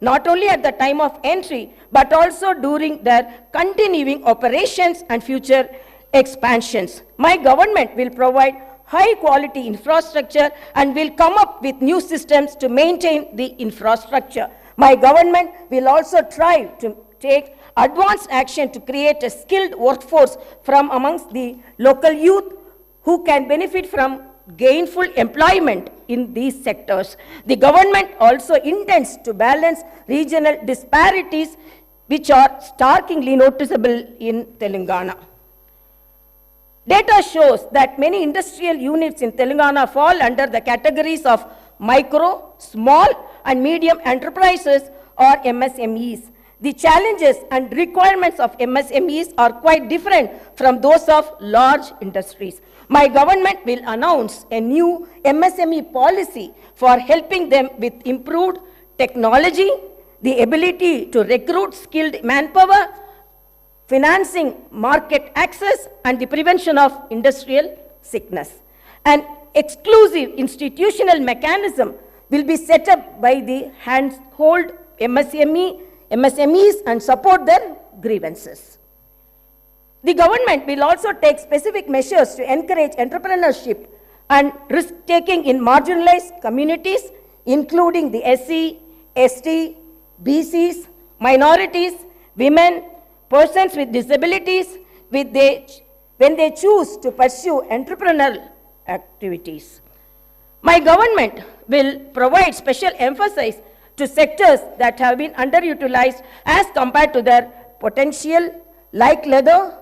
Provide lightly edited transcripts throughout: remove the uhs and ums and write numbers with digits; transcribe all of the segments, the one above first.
not only at the time of entry, but also during their continuing operations and future expansions. My government will provide high quality infrastructure and will come up with new systems to maintain the infrastructure. My government will also try to take advanced action to create a skilled workforce from amongst the local youth who can benefit from gainful employment in these sectors. The government also intends to balance regional disparities which are starkly noticeable in Telangana. Data shows that many industrial units in Telangana fall under the categories of micro, small and medium enterprises or MSMEs. The challenges and requirements of MSMEs are quite different from those of large industries. My government will announce a new MSME policy for helping them with improved technology, the ability to recruit skilled manpower, financing, market access, and the prevention of industrial sickness. An exclusive institutional mechanism will be set up by the handhold MSMEs and support their grievances. The government will also take specific measures to encourage entrepreneurship and risk-taking in marginalized communities, including the SC, ST, BCs, minorities, women, persons with disabilities, when they choose to pursue entrepreneurial activities. My government will provide special emphasis to sectors that have been underutilized as compared to their potential, like leather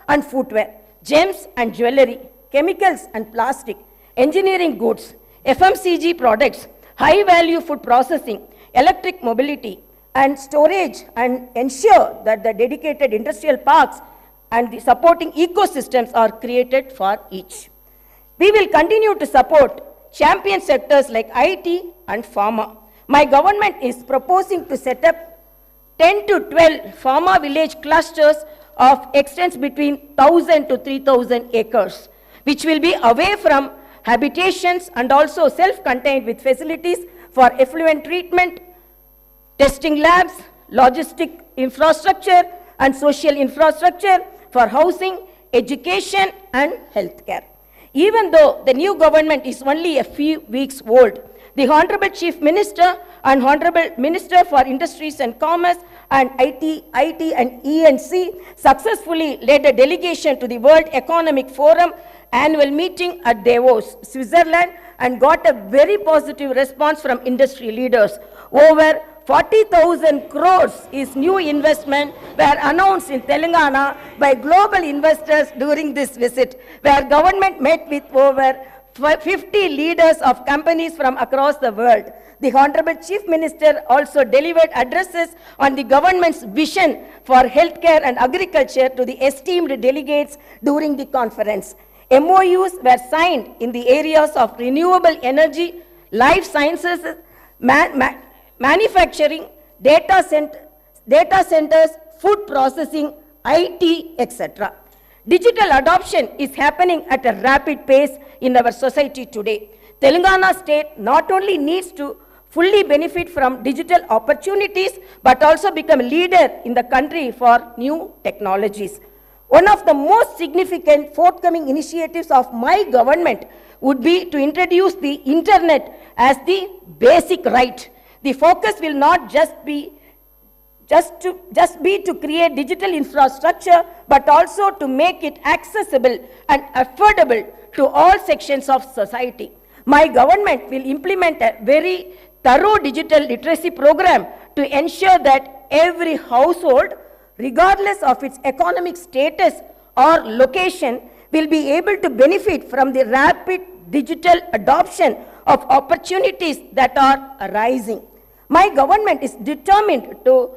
and footwear, gems and jewelry, chemicals and plastic, engineering goods, FMCG products, high-value food processing, electric mobility, and storage, and ensure that the dedicated industrial parks and the supporting ecosystems are created for each. We will continue to support champion sectors like IT and pharma. My government is proposing to set up 10 to 12 pharma village clusters of extents between 1,000 to 3,000 acres, which will be away from habitations and also self-contained with facilities for effluent treatment, testing labs, logistic infrastructure, and social infrastructure for housing, education, and healthcare. Even though the new government is only a few weeks old, the Honorable Chief Minister and Honorable Minister for Industries and Commerce and IT and ENC successfully led a delegation to the World Economic Forum annual meeting at Davos, Switzerland, and got a very positive response from industry leaders. Over 40,000 crores is new investment were announced in Telangana by global investors during this visit, where government met with over 50 leaders of companies from across the world. The Honorable Chief Minister also delivered addresses on the government's vision for healthcare and agriculture to the esteemed delegates during the conference. MOUs were signed in the areas of renewable energy, life sciences, manufacturing, data centers, food processing, IT, etc. Digital adoption is happening at a rapid pace in our society today. Telangana state not only needs to fully benefit from digital opportunities, but also become a leader in the country for new technologies. One of the most significant forthcoming initiatives of my government would be to introduce the internet as the basic right. The focus will not just be to create digital infrastructure, but also to make it accessible and affordable to all sections of society. My government will implement a very thorough digital literacy program to ensure that every household, regardless of its economic status or location, will be able to benefit from the rapid digital adoption of opportunities that are arising. My government is determined to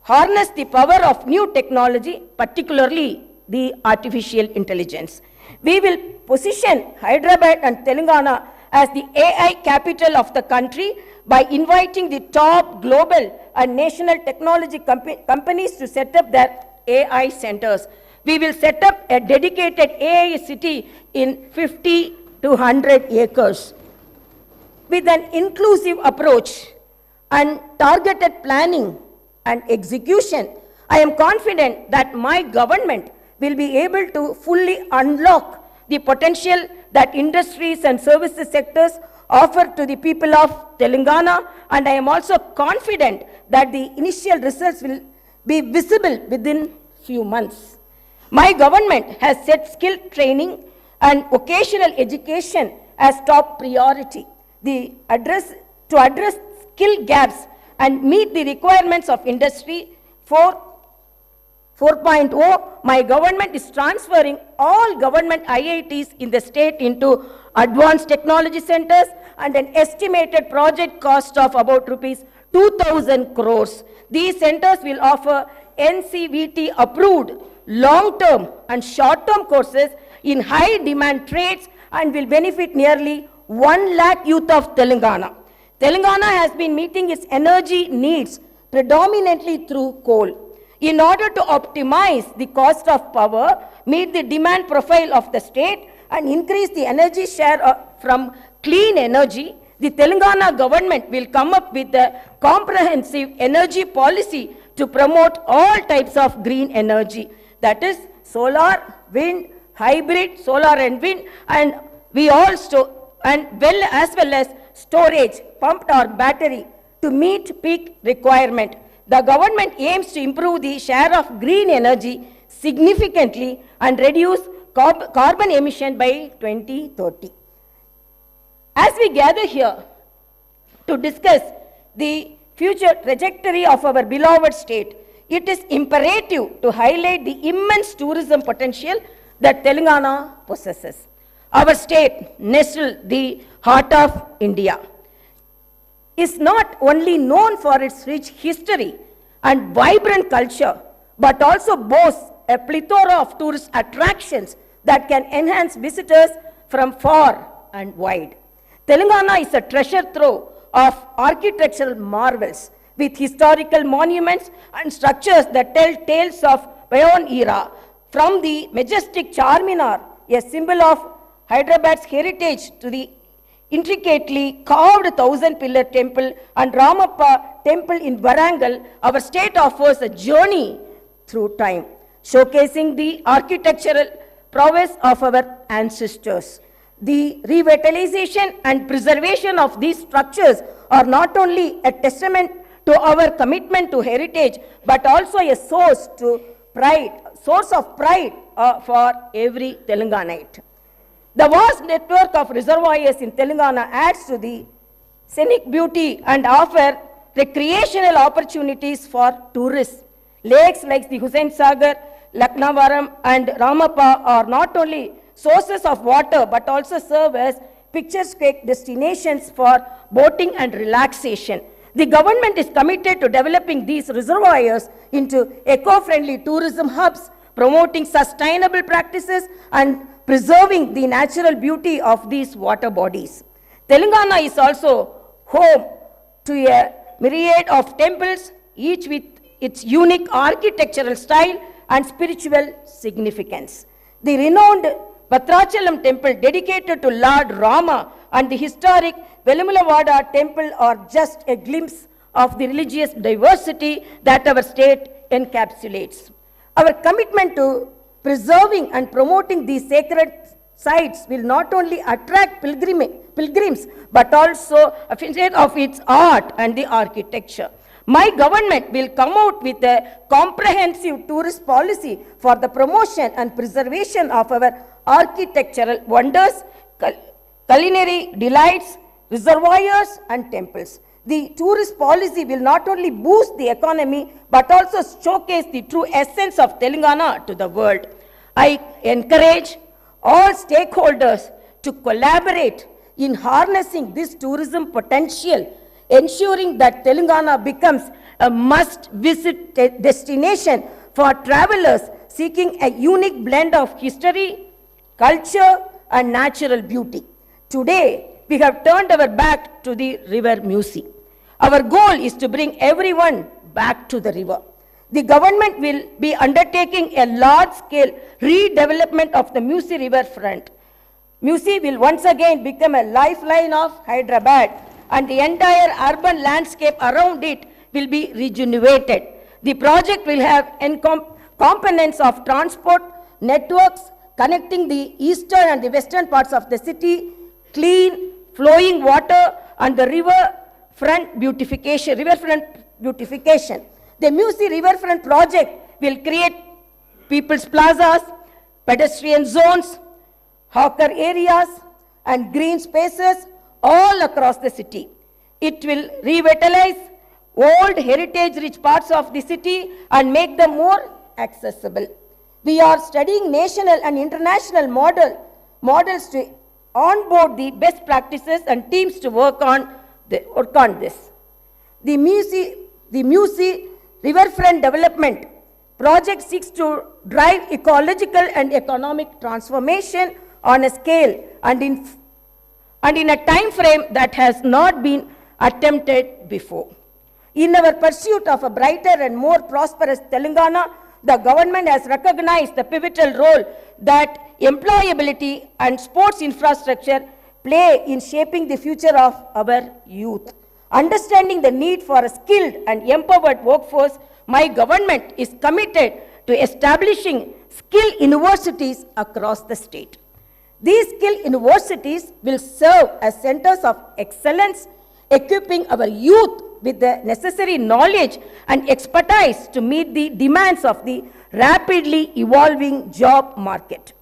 harness the power of new technology, particularly the artificial intelligence. We will position Hyderabad and Telangana as the AI capital of the country by inviting the top global and national technology companies to set up their AI centers. We will set up a dedicated AI city in 50 to 100 acres. With an inclusive approach, and targeted planning and execution, I am confident that my government will be able to fully unlock the potential that industries and services sectors offer to the people of Telangana, and I am also confident that the initial results will be visible within few months. My government has set skill training and vocational education as top priority. To address skill gaps and meet the requirements of Industry 4.0, my government is transferring all government IITs in the state into advanced technology centers and an estimated project cost of about rupees 2,000 crores. These centers will offer NCVT approved long-term and short-term courses in high-demand trades and will benefit nearly 1 lakh youth of Telangana. Telangana has been meeting its energy needs predominantly through coal. In order to optimize the cost of power, meet the demand profile of the state, and increase the energy share from clean energy, the Telangana government will come up with a comprehensive energy policy to promote all types of green energy. That is solar, wind, hybrid, solar and wind, and as well as storage, pumped or battery to meet peak requirement. The government aims to improve the share of green energy significantly and reduce carbon emission by 2030. As we gather here to discuss the future trajectory of our beloved state, it is imperative to highlight the immense tourism potential that Telangana possesses. Our state, nestled the heart of India, is not only known for its rich history and vibrant culture, but also boasts a plethora of tourist attractions that can enhance visitors from far and wide. Telangana is a treasure trove of architectural marvels with historical monuments and structures that tell tales of bygone era, from the majestic Charminar, a symbol of Hyderabad's heritage, to the intricately carved 1,000-pillar temple and Ramappa temple in Warangal. Our state offers a journey through time, showcasing the architectural prowess of our ancestors. The revitalization and preservation of these structures are not only a testament to our commitment to heritage, but also a source of pride for every Telanganite. The vast network of reservoirs in Telangana adds to the scenic beauty and offer recreational opportunities for tourists. Lakes like the Hussain Sagar, Laknavaram and Ramappa are not only sources of water but also serve as picturesque destinations for boating and relaxation. The government is committed to developing these reservoirs into eco-friendly tourism hubs, promoting sustainable practices and preserving the natural beauty of these water bodies. Telangana is also home to a myriad of temples, each with its unique architectural style and spiritual significance. The renowned Bhadrachalam temple dedicated to Lord Rama and the historic Velumalavada temple are just a glimpse of the religious diversity that our state encapsulates. Our commitment to preserving and promoting these sacred sites will not only attract pilgrims, but also appreciate of its art and the architecture. My government will come out with a comprehensive tourist policy for the promotion and preservation of our architectural wonders, culinary delights, reservoirs and temples. The tourist policy will not only boost the economy, but also showcase the true essence of Telangana to the world. I encourage all stakeholders to collaborate in harnessing this tourism potential, ensuring that Telangana becomes a must-visit destination for travelers seeking a unique blend of history, culture, and natural beauty. Today, we have turned our back to the river Musi. Our goal is to bring everyone back to the river. The government will be undertaking a large-scale redevelopment of the Musi river front. Musi will once again become a lifeline of Hyderabad and the entire urban landscape around it will be rejuvenated. The project will have components of transport, networks connecting the eastern and the western parts of the city, clean, flowing water, and the riverfront beautification. The Musi Riverfront project will create people's plazas, pedestrian zones, hawker areas, and green spaces all across the city. It will revitalize old heritage-rich parts of the city and make them more accessible. We are studying national and international models to onboard the best practices and teams to work on this. The Musi Riverfront Development Project seeks to drive ecological and economic transformation on a scale and in a time frame that has not been attempted before. In our pursuit of a brighter and more prosperous Telangana, the government has recognized the pivotal role that employability and sports infrastructure play in shaping the future of our youth. Understanding the need for a skilled and empowered workforce, my government is committed to establishing skill universities across the state. These skill universities will serve as centers of excellence, equipping our youth with the necessary knowledge and expertise to meet the demands of the rapidly evolving job market.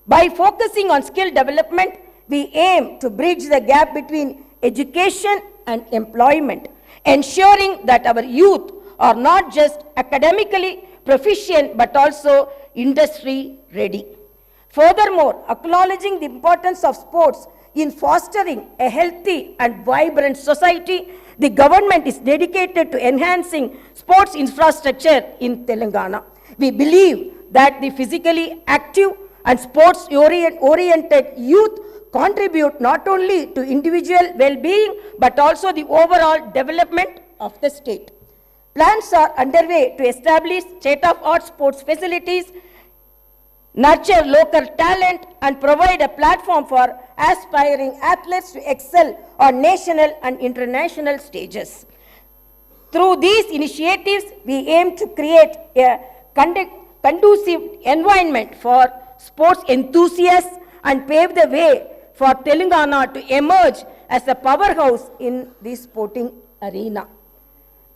By focusing on skill development, we aim to bridge the gap between education and employment, ensuring that our youth are not just academically proficient but also industry ready. Furthermore, acknowledging the importance of sports in fostering a healthy and vibrant society, the government is dedicated to enhancing sports infrastructure in Telangana. We believe that the physically active and sports-oriented youth contribute not only to individual well-being but also the overall development of the state. Plans are underway to establish state-of-the-art sports facilities, nurture local talent, and provide a platform for aspiring athletes to excel on national and international stages. Through these initiatives, we aim to create a conducive environment for sports enthusiasts and pave the way for Telangana to emerge as a powerhouse in the sporting arena.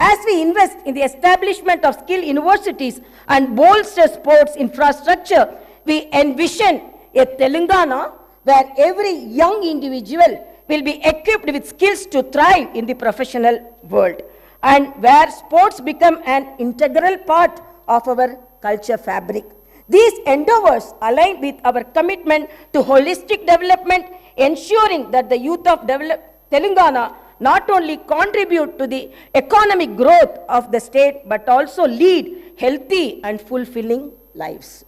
As we invest in the establishment of skill universities and bolster sports infrastructure, we envision a Telangana where every young individual will be equipped with skills to thrive in the professional world, and where sports become an integral part of our culture fabric. These endeavors align with our commitment to holistic development, ensuring that the youth of Telangana not only contribute to the economic growth of the state but also lead healthy and fulfilling lives.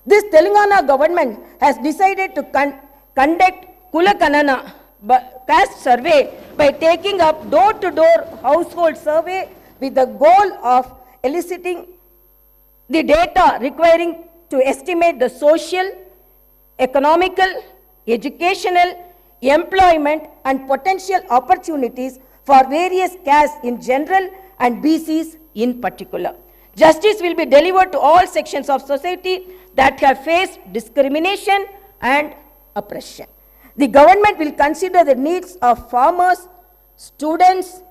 This Telangana government has decided to conduct Kulakanana caste survey by taking up door-to-door household survey with the goal of eliciting the data requiring to estimate the social, economical, educational, employment and potential opportunities for various castes in general and BCs in particular. Justice will be delivered to all sections of society that have faced discrimination and oppression. The government will consider the needs of farmers, students,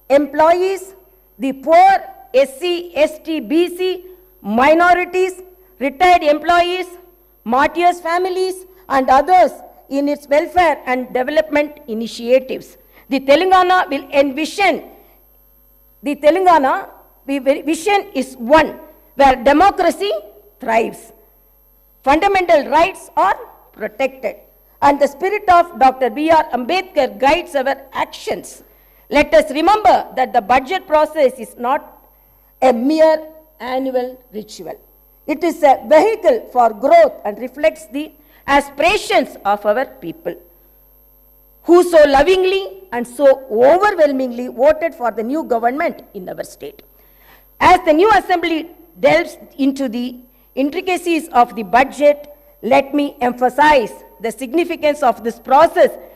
employees, the poor, SC, ST, BC, minorities, retired employees, martyrs' families, and others in its welfare and development initiatives. The Telangana vision is one where democracy thrives, fundamental rights are protected, and the spirit of Dr. B.R. Ambedkar guides our actions. Let us remember that the budget process is not a mere annual ritual. It is a vehicle for growth and reflects the aspirations of our people, who so lovingly and so overwhelmingly voted for the new government in our state. As the new assembly delves into the intricacies of the budget, let me emphasize the significance of this process